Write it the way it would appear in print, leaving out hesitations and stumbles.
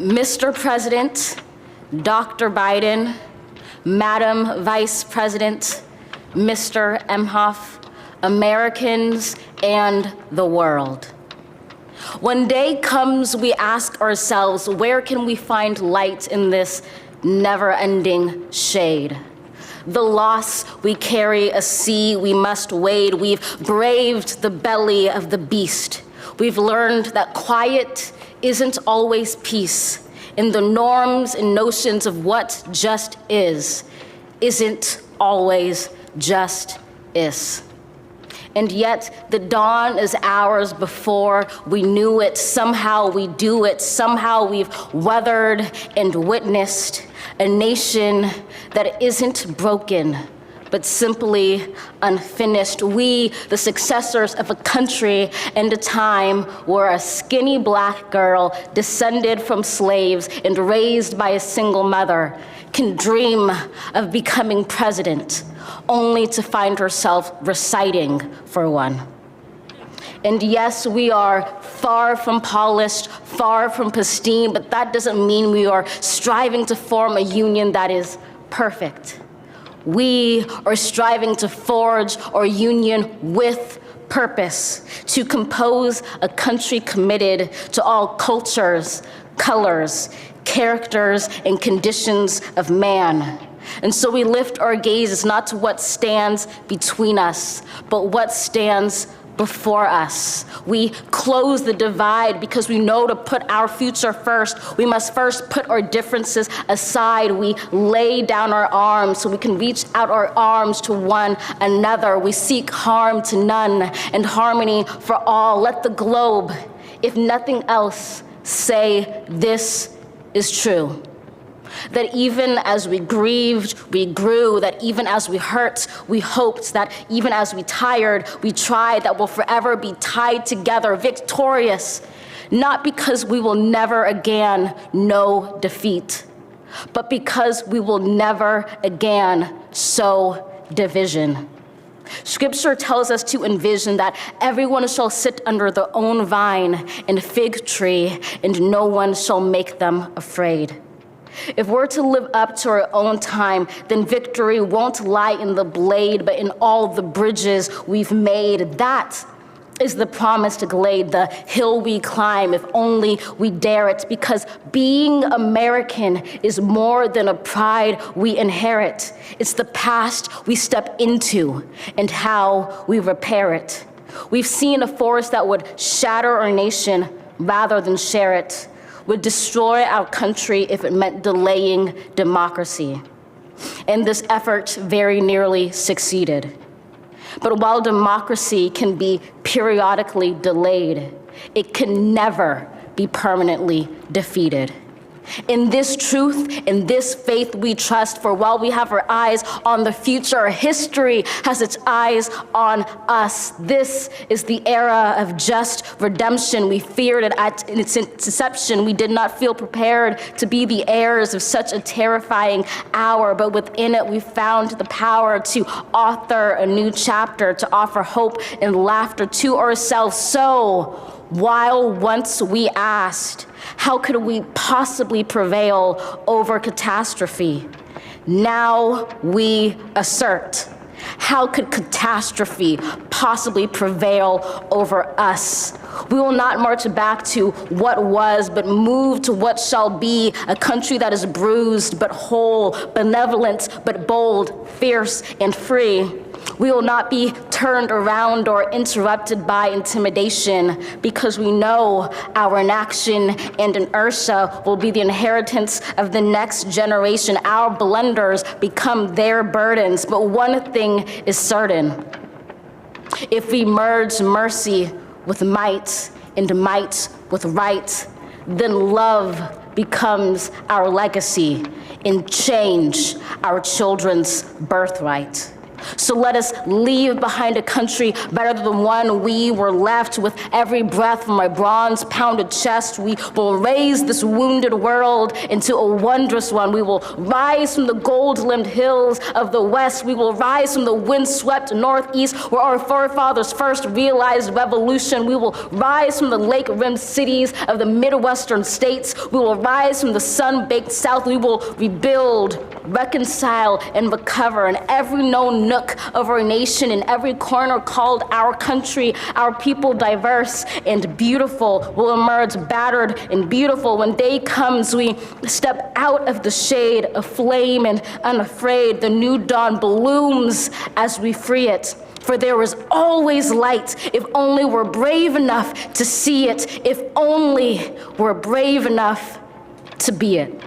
Mr. President, Dr. Biden, Madam Vice President, Mr. Emhoff, Americans, and the world. When day comes, we ask ourselves, where can we find light in this never-ending shade? The loss we carry, a sea we must wade. We've braved the belly of the beast. We've learned that quiet isn't always peace. In the norms and notions of what just isn't always just is. And yet the dawn is hours before we knew it. Somehow we do it. Somehow we've weathered and witnessed a nation that isn't broken, but simply unfinished. We, the successors of a country and a time where a skinny Black girl descended from slaves and raised by a single mother can dream of becoming president, only to find herself reciting for one. And yes, we are far from polished, far from pristine, but that doesn't mean we are striving to form a union that is perfect. We are striving to forge our union with purpose, to compose a country committed to all cultures, colors, characters, and conditions of man. And so we lift our gazes not to what stands between us, but what stands before us. We close the divide because we know to put our future first, we must first put our differences aside. We lay down our arms so we can reach out our arms to one another. We seek harm to none and harmony for all. Let the globe, if nothing else, say this is true. That even as we grieved, we grew, that even as we hurt, we hoped, that even as we tired, we tried, that we'll forever be tied together, victorious, not because we will never again know defeat, but because we will never again sow division. Scripture tells us to envision that everyone shall sit under their own vine and fig tree, and no one shall make them afraid. If we're to live up to our own time, then victory won't lie in the blade, but in all the bridges we've made. That is the promised glade, the hill we climb, if only we dare it, because being American is more than a pride we inherit. It's the past we step into and how we repair it. We've seen a force that would shatter our nation rather than share it, would destroy our country if it meant delaying democracy. And this effort very nearly succeeded. But while democracy can be periodically delayed, it can never be permanently defeated. In this truth, in this faith we trust, for while we have our eyes on the future, history has its eyes on us. This is the era of just redemption. We feared it at its inception. We did not feel prepared to be the heirs of such a terrifying hour, but within it we found the power to author a new chapter, to offer hope and laughter to ourselves. So, while once we asked, how could we possibly prevail over catastrophe? Now we assert, how could catastrophe possibly prevail over us? We will not march back to what was, but move to what shall be, a country that is bruised but whole, benevolent but bold, fierce and free. We will not be turned around or interrupted by intimidation, because we know our inaction and inertia will be the inheritance of the next generation. Our blunders become their burdens. But one thing is certain: if we merge mercy with might and might with right, then love becomes our legacy and change our children's birthright. So let us leave behind a country better than the one we were left. With every breath from my bronze-pounded chest, we will raise this wounded world into a wondrous one. We will rise from the gold-limbed hills of the West. We will rise from the windswept Northeast, where our forefathers first realized revolution. We will rise from the lake-rimmed cities of the Midwestern states. We will rise from the sun-baked South. We will rebuild, reconcile, and recover in every known nook of our nation, in every corner called our country. Our people, diverse and beautiful, will emerge battered and beautiful. When day comes, we step out of the shade, aflame and unafraid. The new dawn blooms as we free it. For there is always light, if only we're brave enough to see it, if only we're brave enough to be it.